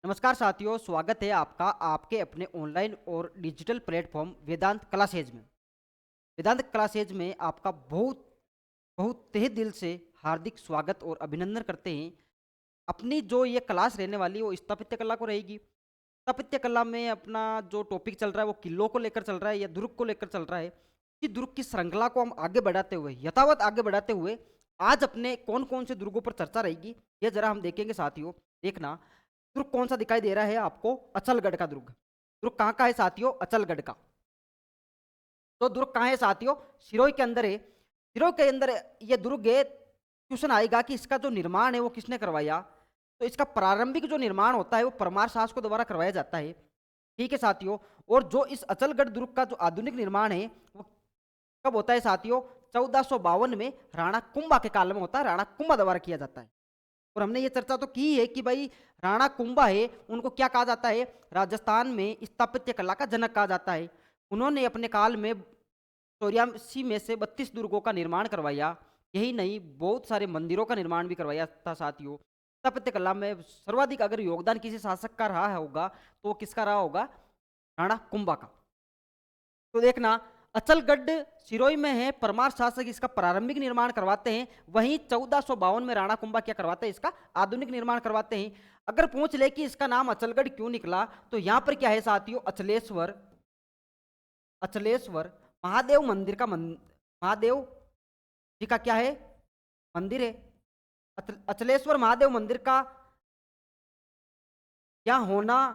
नमस्कार साथियों, स्वागत है आपका आपके अपने ऑनलाइन और डिजिटल प्लेटफॉर्म वेदांत क्लासेज में। वेदांत क्लासेज में आपका बहुत बहुत तहे दिल से हार्दिक स्वागत और अभिनंदन करते हैं। अपनी जो ये क्लास रहने वाली है वो स्थापत्य कला को रहेगी। स्थापत्य कला में अपना जो टॉपिक चल रहा है वो किलों को लेकर चल रहा है या दुर्ग को लेकर चल रहा है। इस दुर्ग की श्रृंखला को हम आगे बढ़ाते हुए यथावत आगे बढ़ाते हुए आज अपने कौन कौन से दुर्गों पर चर्चा रहेगी ये जरा हम देखेंगे साथियों। देखना, दुर्ग कौन सा दिखाई दे रहा है आपको? अचलगढ़ का दुर्ग। दुर्ग कहाँ का है साथियों? अचलगढ़ का। तो दुर्ग कहाँ है साथियों? सिरोही के अंदर है। सिरोही के अंदर ये दुर्ग है। क्वेश्चन आएगा कि इसका जो निर्माण है वो किसने करवाया? तो इसका प्रारंभिक जो निर्माण होता है वो परमार शासकों द्वारा करवाया जाता है। ठीक है साथियों। और जो इस अचलगढ़ दुर्ग का जो आधुनिक निर्माण है वो कब होता है साथियों? 1452 में राणा कुंभा के काल में होता है। राणा कुंभा द्वारा किया जाता है। और हमने ये चर्चा तो की है कि भाई राणा कुंभा है, उनको क्या कहा जाता है? राजस्थान में स्थापत्य कला का जनक कहा जाता है। उन्होंने अपने काल में 84 में से 32 दुर्गों का निर्माण करवाया। यही नहीं, बहुत सारे मंदिरों का निर्माण भी करवाया था साथियों। स्थापत्य कला में सर्वाधिक अगर योगदान किसी शासक का रहा होगा तो वो किसका रहा होगा? राणा कुंभा का। तो देखना, अचलगढ़ सिरोही में है। परमार शासक इसका प्रारंभिक निर्माण करवाते हैं। वहीं 1452 में राणा कुंभा क्या करवाते हैं? इसका आधुनिक निर्माण करवाते हैं। अगर पूछ ले कि इसका नाम अचलगढ़ क्यों निकला, तो यहां पर क्या है साथियों? अचलेश्वर। अचलेश्वर महादेव मंदिर का महादेव जी का क्या है? मंदिर है। अचलेश्वर महादेव मंदिर का क्या होना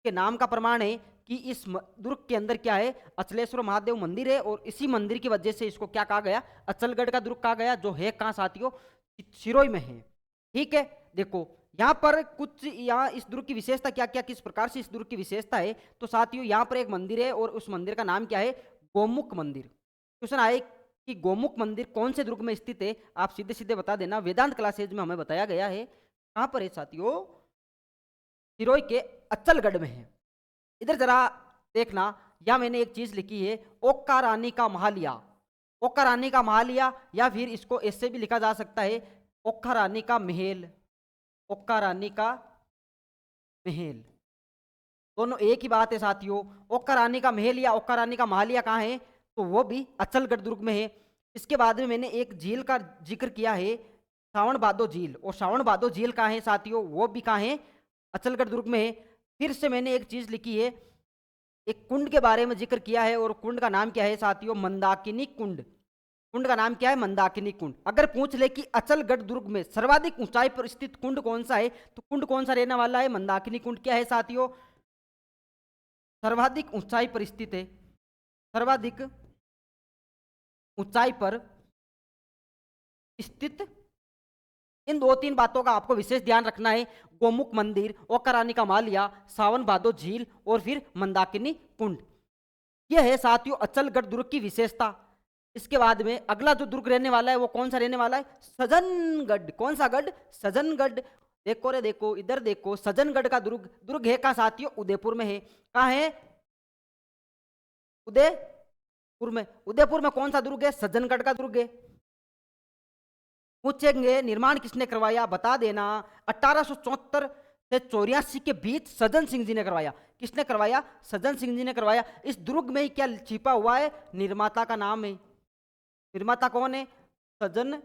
के नाम का प्रमाण है कि इस दुर्ग के अंदर क्या है? अचलेश्वर महादेव मंदिर है। और इसी मंदिर की वजह से इसको क्या कहा गया? अचलगढ़ का दुर्ग कहा गया, जो है कहाँ साथियों? सिरोही में है। ठीक है। देखो यहाँ पर कुछ, यहाँ इस दुर्ग की विशेषता क्या क्या, किस प्रकार से इस दुर्ग की विशेषता है। तो साथियों यहाँ पर एक मंदिर है और उस मंदिर का नाम क्या है? गोमुख मंदिर। क्वेश्चन आए कि गोमुख मंदिर कौन से दुर्ग में स्थित है, आप सीधे सीधे बता देना। वेदांत क्लासेज में हमें बताया गया है। कहाँ पर है साथियों? सिरोही के अचलगढ़ में है। इधर जरा देखना, या मैंने एक चीज लिखी है, ओक्का रानी का महालिया। ओक्का रानी का महालिया, या फिर इसको ऐसे भी लिखा जा सकता है ओक्का रानी का महल। ओक्का रानी का महल, दोनों एक ही बात है साथियों। ओक्का रानी का महल या ओक्का रानी का महालिया कहाँ है? तो वो भी अचलगढ़ दुर्ग में है। इसके बाद में मैंने एक झील का जिक्र किया है, सावन बादो झील। और सावन बादो झील कहाँ है साथियों? वो भी कहाँ है? अचलगढ़ दुर्ग में है। फिर से मैंने एक चीज लिखी है, एक कुंड के बारे में जिक्र किया है, और कुंड का नाम क्या है साथियों? मंदाकिनी कुंड। कुंड का नाम क्या है? मंदाकिनी कुंड। अगर पूछ ले कि अचलगढ़ दुर्ग में सर्वाधिक ऊंचाई पर स्थित कुंड कौन सा है, तो कुंड कौन सा रहने वाला है? मंदाकिनी कुंड। क्या है साथियों? सर्वाधिक ऊंचाई पर स्थित है। सर्वाधिक ऊंचाई पर स्थित। इन दो तीन बातों का आपको विशेष ध्यान रखना है। गोमुख मंदिर, ओक्का रानी का मालिया, सावन भादो झील और फिर मंदाकिनी कुंड। यह है साथियों अचलगढ़ दुर्ग की विशेषता। इसके बाद में अगला जो दुर्ग रहने वाला है वो कौन सा रहने वाला है? सजनगढ़। कौन सा गढ़? सजनगढ़। देखो रे देखो, इधर देखो, सजनगढ़ का दुर्ग। दुर्ग है कहाँ साथियों? उदयपुर में है। कहाँ है? उदयपुर में। उदयपुर में कौन सा दुर्ग है? सज्जनगढ़ का दुर्ग है। पूछेंगे निर्माण किसने करवाया, बता देना। 1874 से 84 के बीच सज्जन सिंह जी ने करवाया। किसने करवाया? सज्जन सिंह जी ने करवाया। इस दुर्ग में ही क्या छिपा हुआ है? निर्माता का नाम है। निर्माता कौन है? सज्जन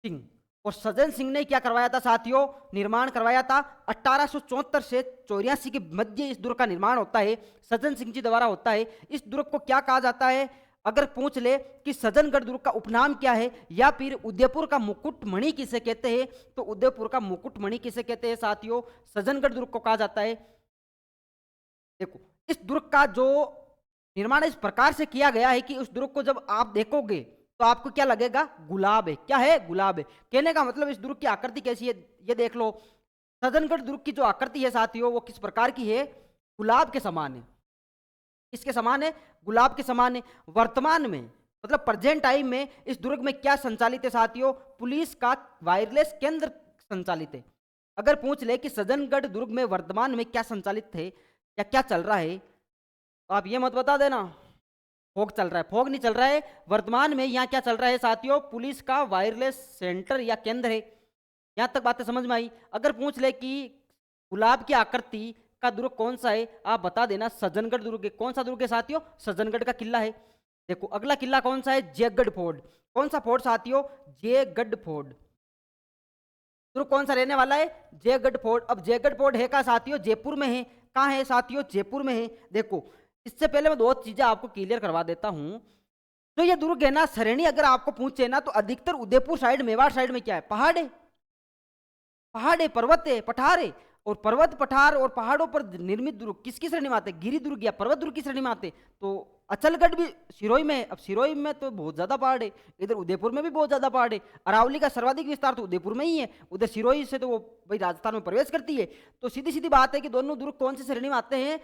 सिंह। और सज्जन सिंह ने क्या करवाया था साथियों? निर्माण करवाया था। 1874 से 84 के मध्य इस दुर्ग का निर्माण होता है, सज्जन सिंह जी द्वारा होता है। इस दुर्ग को क्या कहा जाता है? अगर पूछ ले कि सज्जनगढ़ दुर्ग का उपनाम क्या है, या फिर उदयपुर का मुकुटमणि किसे कहते हैं, तो उदयपुर का मुकुटमणि किसे कहते हैं साथियों? सज्जनगढ़ दुर्ग को कहा जाता है। देखो, इस दुर्ग का जो निर्माण इस प्रकार से किया गया है कि उस दुर्ग को जब आप देखोगे तो आपको क्या लगेगा? गुलाब है। क्या है? गुलाब है। कहने का मतलब इस दुर्ग की आकृति कैसी है, ये देख लो। सज्जनगढ़ दुर्ग की जो आकृति है साथियों वो किस प्रकार की है? गुलाब के समान है। इसके समान है? गुलाब के समान है। वर्तमान में मतलब प्रेजेंट टाइम में इस दुर्ग में क्या संचालित है साथियों? पुलिस का वायरलेस केंद्र संचालित है। अगर पूछ ले कि सज्जनगढ़ दुर्ग में वर्तमान में क्या संचालित है या क्या चल रहा है, तो आप ये मत बता देना फोग चल रहा है। फोग नहीं चल रहा है। वर्तमान में यहाँ क्या चल रहा है साथियों? पुलिस का वायरलेस सेंटर या केंद्र है। यहाँ तक बातें समझ में आई। अगर पूछ ले कि गुलाब की आकृति का दुर्ग कौन सा है, आप बता देना। सज्जनगढ़ दुर्ग है। कौन सा दुर्ग है साथियों? सज्जनगढ़ का किला है। देखो अगला किला कौन सा है? जयगढ़ फोर्ट। कौन सा फोर्ट साथियों? जयगढ़ फोर्ट। दुर्ग कौन सा रहने वाला है? जयगढ़ फोर्ट। अब जयगढ़ फोर्ट है कहाँ साथियों? जयपुर में है। कहाँ है साथियों? जयपुर में है। देखो इससे पहले मैं दो चीजें आपको क्लियर करवा देता हूं। तो ये दुर्ग है ना, श्रेणी अगर आपको पूछे ना, तो अधिकतर उदयपुर साइड, मेवाड़ साइड में क्या है? पहाड़ है। पहाड़ है, पर्वत है, पठार है। और पर्वत, पठार और पहाड़ों पर निर्मित दुर्ग किसकी श्रेणी में आते? गिरी दुर्ग या पर्वत दुर्ग की श्रेणी में आते। तो अचलगढ़ भी सिरोही में है। अब सिरोही में तो बहुत ज्यादा पहाड़ है, इधर उदयपुर में भी बहुत ज्यादा पहाड़ है। अरावली का सर्वाधिक विस्तार तो उदयपुर में ही है। उधर सिरोही से तो वो भाई राजस्थान में प्रवेश करती है। तो सीधी सीधी बात है कि दोनों दुर्ग कौन सी श्रेणी में आते हैं?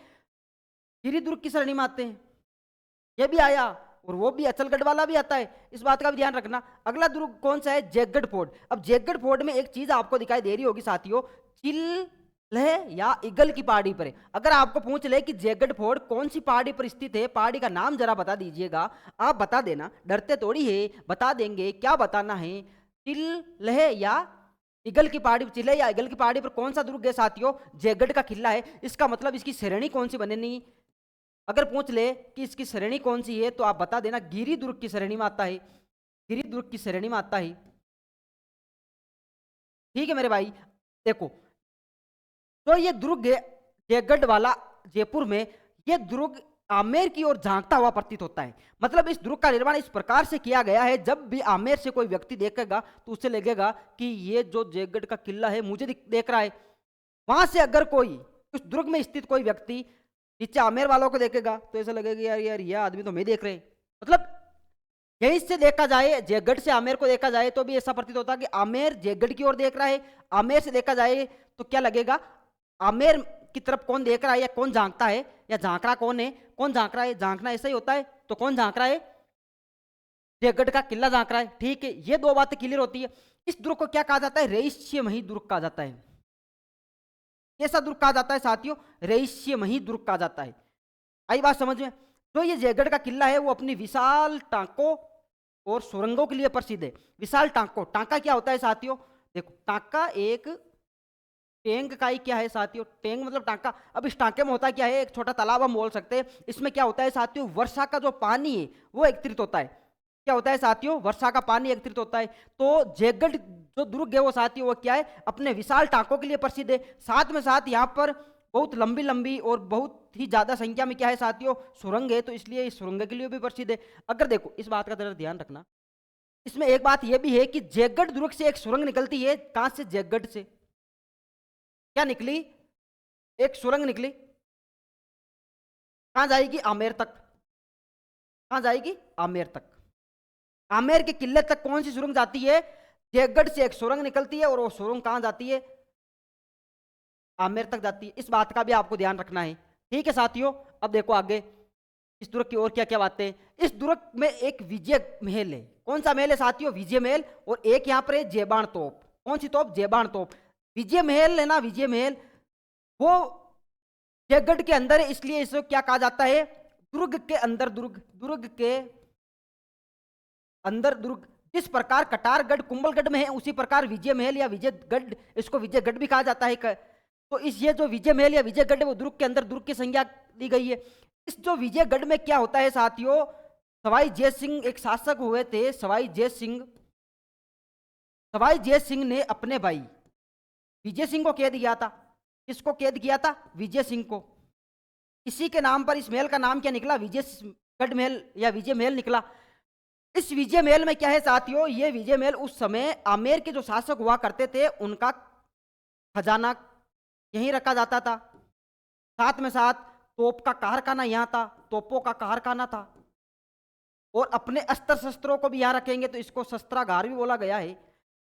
गिरी दुर्ग की श्रेणी में आते हैं। ये भी आया और वो भी अचलगढ़ वाला भी आता है, इस बात का भी ध्यान रखना। अगला दुर्ग कौन सा है? जयगढ़ फोर्ट। अब जयगढ़ फोर्ट में एक चीज आपको दिखाई दे रही होगी साथियों, चिल्लह या ईगल की पहाड़ी पर है। अगर आपको पूछ ले कि जयगढ़ फोर्ट कौन सी पहाड़ी पर स्थित है, पहाड़ी का नाम जरा बता दीजिएगा। आप बता देना, डरते थोड़ी है, बता देंगे। क्या बताना है? चिल्लह या ईगल की पहाड़ी। चिल्लह या ईगल की पहाड़ी पर कौन सा दुर्ग है साथियों? जयगढ़ का किला है। इसका मतलब इसकी श्रेणी कौन सी बनेगी? अगर पूछ ले कि इसकी श्रेणी कौन सी है, तो आप बता देना गिरी दुर्ग की श्रेणी में आता है। गिरी दुर्ग की श्रेणी में आता है। ठीक है मेरे भाई। देखो तो ये दुर्ग है जयगढ़ वाला जयपुर में। ये दुर्ग आमेर की ओर झांकता हुआ प्रतीत होता है। मतलब इस दुर्ग का निर्माण इस प्रकार से किया गया है, जब भी आमेर से कोई व्यक्ति देखेगा तो उसे लगेगा कि ये जो जयगढ़ का किला है मुझे देख रहा है। वहां से अगर कोई उस दुर्ग में स्थित कोई व्यक्ति नीचे आमेर वालों को देखेगा तो ऐसा लगेगा यार यार ये आदमी तो मैं देख रहे। मतलब यहीं से देखा जाए, जयगढ़ से आमेर को देखा जाए तो भी ऐसा प्रतीत होता है कि आमेर जयगढ़ की ओर देख रहा है। आमेर से देखा जाए तो क्या लगेगा? आमेर की तरफ कौन देख रहा है या कौन झांकता है या झांक रहा कौन है? कौन झांक रहा है? झांकना ऐसा ही होता है। तो कौन झांक रहा है? जयगढ़ का किला झांक रहा है। ठीक है, ये दो बातें क्लियर होती है। इस दुर्ग को क्या कहा जाता है? रहस्यमयी दुर्ग कहा जाता है। कैसा दुर्ग कहा जाता है साथियों? रहस्यमयी दुर्ग कहा जाता है। आई बात समझ में? तो ये जयगढ़ का किला है वो अपनी विशाल टांकों और सुरंगों के लिए प्रसिद्ध है। विशाल टांकों, टांका क्या होता है साथियों? देखो टांका एक टैंक का ही क्या है साथियों? टैंक मतलब टांका। अब इस टांके में होता क्या है? एक छोटा तालाब हम बोल सकते हैं। इसमें क्या होता है साथियों? वर्षा का जो पानी है वो एकत्रित होता है। क्या होता है साथियों? वर्षा का पानी एकत्रित होता है। तो जयगढ़ जो दुर्ग है वो साथियों वो क्या है? अपने विशाल टांकों के लिए प्रसिद्ध है। साथ में साथ यहाँ पर बहुत लंबी लंबी और बहुत ही ज्यादा संख्या में क्या है साथियों? सुरंग है, तो इसलिए इस सुरंग के लिए भी प्रसिद्ध है। अगर देखो इस बात का जरा ध्यान रखना, इसमें एक बात यह भी है कि जयगढ़ दुर्ग से एक सुरंग निकलती है। कहां से? जयगढ़ से। क्या निकली? एक सुरंग निकली। कहां जाएगी? आमेर तक। कहां जाएगी? आमेर तक। आमेर के किले तक कौन सी सुरंग जाती है? जयगढ़ से एक सुरंग निकलती है और वो सुरंग कहां जाती है? आमेर तक जाती है। इस बात का भी आपको ध्यान रखना है। ठीक है साथियों, अब देखो आगे इस दुर्ग की और क्या क्या बातें। इस दुर्ग में एक विजय महल है। कौन सा महल है साथियों? विजय महल। और एक यहाँ पर है जेबाण तोप। कौन सी तोप? जेबाण तोप। विजय महल है ना, विजय महल वो जयगढ़ के अंदर है, इसलिए इसको क्या कहा जाता है? दुर्ग के अंदर दुर्ग। दुर्ग के अंदर दुर्ग। जिस प्रकार कटारगढ़ कुंभलगढ़ में है, उसी प्रकार विजय महल या विजयगढ़, इसको विजयगढ़ भी कहा जाता है। तो इस ये जो विजय महल या विजयगढ़ है वो दुर्ग के अंदर दुर्ग की संज्ञा दी गई है। इस जो विजयगढ़ में क्या होता है साथियों? सवाई जय सिंह एक शासक हुए थे। सवाई जय सिंह ने अपने भाई विजय सिंह को कैद किया था। किसको कैद किया था? विजय सिंह को। इसी के नाम पर इस महल का नाम क्या निकला? विजयगढ़ महल या विजय महल निकला। इस विजय महल में क्या है साथियों? ये विजय महल उस समय आमेर के जो शासक हुआ करते थे उनका खजाना यहीं रखा जाता था। साथ में साथ तोप का कारखाना यहाँ था, तोपों का कारखाना था। और अपने अस्त्र शस्त्रों को भी यहाँ रखेंगे तो इसको शस्त्रागार भी बोला गया है।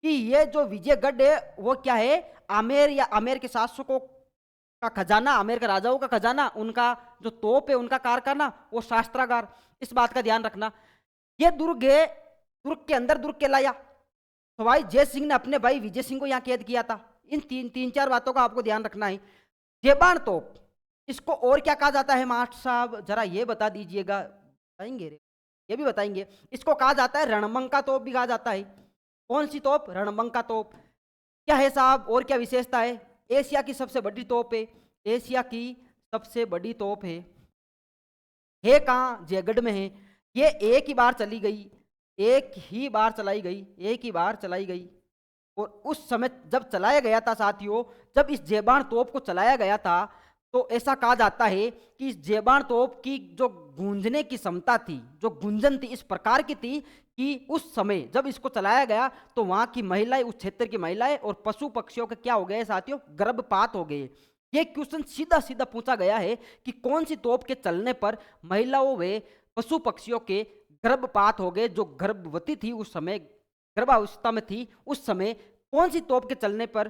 कि ये जो विजयगढ़ है वो क्या है? आमेर या आमेर के शासकों का खजाना, आमेर के राजाओं का खजाना, उनका जो तोप है उनका कारखाना, वो शास्त्रागार। इस बात का ध्यान रखना। ये दुर्ग है, दुर्ग के अंदर दुर्ग कहलाया। सवाई जय सिंह ने अपने भाई विजय सिंह को यहाँ कैद किया था। इन तीन चार बातों का आपको ध्यान रखना है। जेबाण तोप, इसको और क्या कहा जाता है मास्टर साहब? जरा ये बता दीजिएगा। बताएंगे रे, ये भी बताएंगे। इसको कहा जाता है रणबंका तोप भी कहा जाता है। कौन सी तोप? रणबंका तोप। क्या है साहब और क्या विशेषता है? एशिया की सबसे बड़ी तोप है, एशिया की सबसे बड़ी तोप है कहाँ? जयगढ़ में है। ये एक ही बार चली गई, एक ही बार चलाई गई, एक ही बार चलाई गई। और उस समय जब चलाया गया था साथियों, जब इस जेबाण तोप को चलाया गया था, तो ऐसा कहा जाता है कि इस जेबाण तोप की जो गूंजने की क्षमता थी, जो गुंजन थी, इस प्रकार की थी कि उस समय जब इसको चलाया गया तो वहां की महिलाएं, उस क्षेत्र की महिलाएं और पशु पक्षियों के क्या हो गए साथियों? गर्भपात हो गए। ये क्वेश्चन सीधा सीधा पूछा गया है कि कौन सी तोप के चलने पर महिलाओं व पशु पक्षियों के गर्भपात हो गए, जो गर्भवती थी उस समय, गर्भावस्था में थी उस समय, कौन सी तोप के चलने पर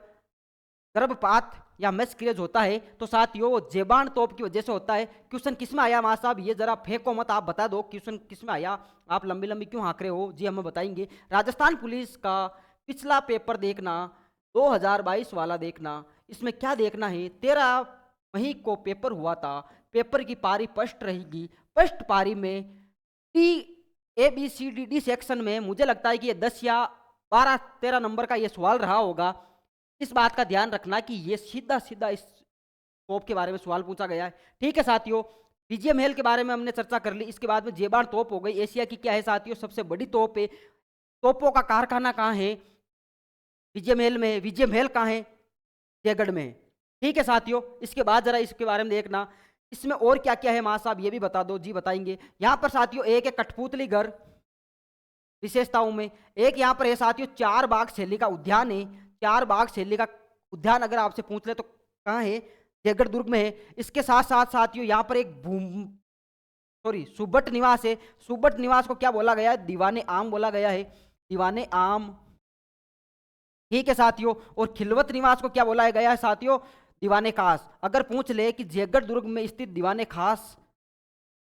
गर्भपात या मिसकैरेज होता है? तो साथियों वो जेबाण तोप की वजह से होता है। क्वेश्चन किस में आया मां साहब? ये जरा फेंको मत, आप बता दो क्वेश्चन किस में आया। आप लंबी लंबी क्यों हाँक रहे हो? जी हमें बताएंगे। राजस्थान पुलिस का पिछला पेपर देखना, 2022 वाला देखना। इसमें क्या देखना है? 13 मई को पेपर हुआ था। पेपर की पारी फर्स्ट रहेगी। फर्स्ट पारी में टी ABCD सेक्शन में मुझे लगता है कि ये 10 या 12-13 नंबर का ये सवाल रहा होगा। इस बात का ध्यान रखना कि ये सीधा सीधा इस तोप के बारे में सवाल पूछा गया है। ठीक है साथियों, विजय महल के बारे में हमने चर्चा कर ली। इसके बाद में जेबाण तोप हो गई। एशिया की क्या है साथियों? सबसे बड़ी तोप है। तोपों का कारखाना कहाँ है? विजय महल में। विजय महल कहाँ है? जयगढ़ में। ठीक है साथियों, इसके बाद जरा इसके बारे में देखना, इसमें और क्या क्या है मां साहब ये भी बता दो। जी बताएंगे। यहाँ पर साथियों एक है कठपुतली घर विशेषताओं में, एक यहाँ पर है साथियों चार बाग शैली का उद्यान है। चार बाग शैली का उद्यान अगर आपसे पूछ ले तो कहाँ है? जयगढ़ दुर्ग में है। इसके साथ साथ साथियों यहाँ पर एक सुबट निवास है। सुबट निवास को क्या बोला गया है? दीवाने आम बोला गया है। दीवाने आम। ठीक है साथियों, और खिलवत निवास को क्या बोला गया है साथियों? दीवाने खास। अगर पूछ ले कि जयगढ़ दुर्ग में स्थित दीवाने खास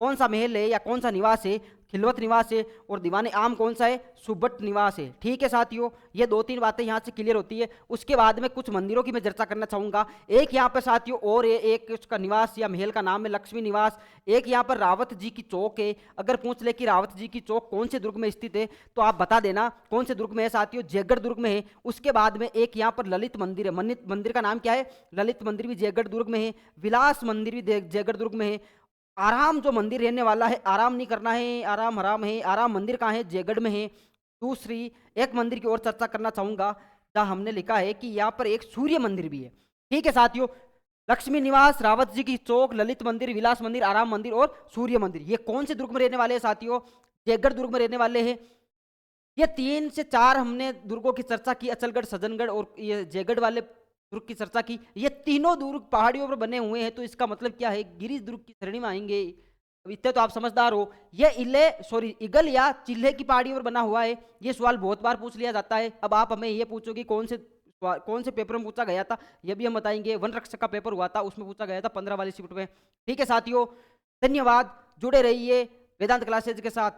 कौन सा महल है या कौन सा निवास है? खिलवत निवास है। और दीवाने आम कौन सा है? सुबट निवास है। ठीक है साथियों, ये दो तीन बातें यहाँ से क्लियर होती है। उसके बाद में कुछ मंदिरों की मैं चर्चा करना चाहूंगा। एक यहाँ पर साथियों और है, एक उसका निवास या महल का नाम है लक्ष्मी निवास। एक यहाँ पर रावत जी की चौक है। अगर पूछ ले कि रावत जी की चौक कौन से दुर्ग में स्थित है तो आप बता देना कौन से दुर्ग में है साथियों? जयगढ़ दुर्ग में है। उसके बाद में एक यहाँ पर ललित मंदिर है। मंदिर का नाम क्या है? ललित मंदिर भी जयगढ़ दुर्ग में है। विलास मंदिर भी जयगढ़ दुर्ग में है। आराम जो मंदिर रहने वाला है, आराम नहीं करना है, आराम हराम है। आराम मंदिर कहाँ है? जयगढ़ में है। दूसरी एक मंदिर की और चर्चा करना चाहूंगा जहाँ हमने लिखा है कि यहाँ पर एक सूर्य मंदिर भी है। ठीक है साथियों, लक्ष्मी निवास, रावत जी की चौक, ललित मंदिर, विलास मंदिर, आराम मंदिर और सूर्य मंदिर, ये कौन से दुर्ग में रहने वाले हैं साथियों? जयगढ़ दुर्ग में रहने वाले हैं। ये 3 से 4 हमने दुर्गों की चर्चा की, अचलगढ़, सज्जनगढ़ और ये जयगढ़ वाले दुर्ग की चर्चा की। ये तीनों दुर्ग पहाड़ियों पर बने हुए हैं, तो इसका मतलब क्या है? गिरिश दुर्ग की श्रेणी में आएंगे। अब इतने तो आप समझदार हो। ये ईगल या चिल्हे की पहाड़ियों पर बना हुआ है। ये सवाल बहुत बार पूछ लिया जाता है। अब आप हमें ये पूछोगे कौन से पेपर में पूछा गया था, ये भी हम बताएंगे। वन रक्षक का पेपर हुआ था, उसमें पूछा गया था 15 वाली शिफ्ट में। ठीक है साथियों, धन्यवाद। जुड़े रहिए वेदांत क्लासेज के साथ।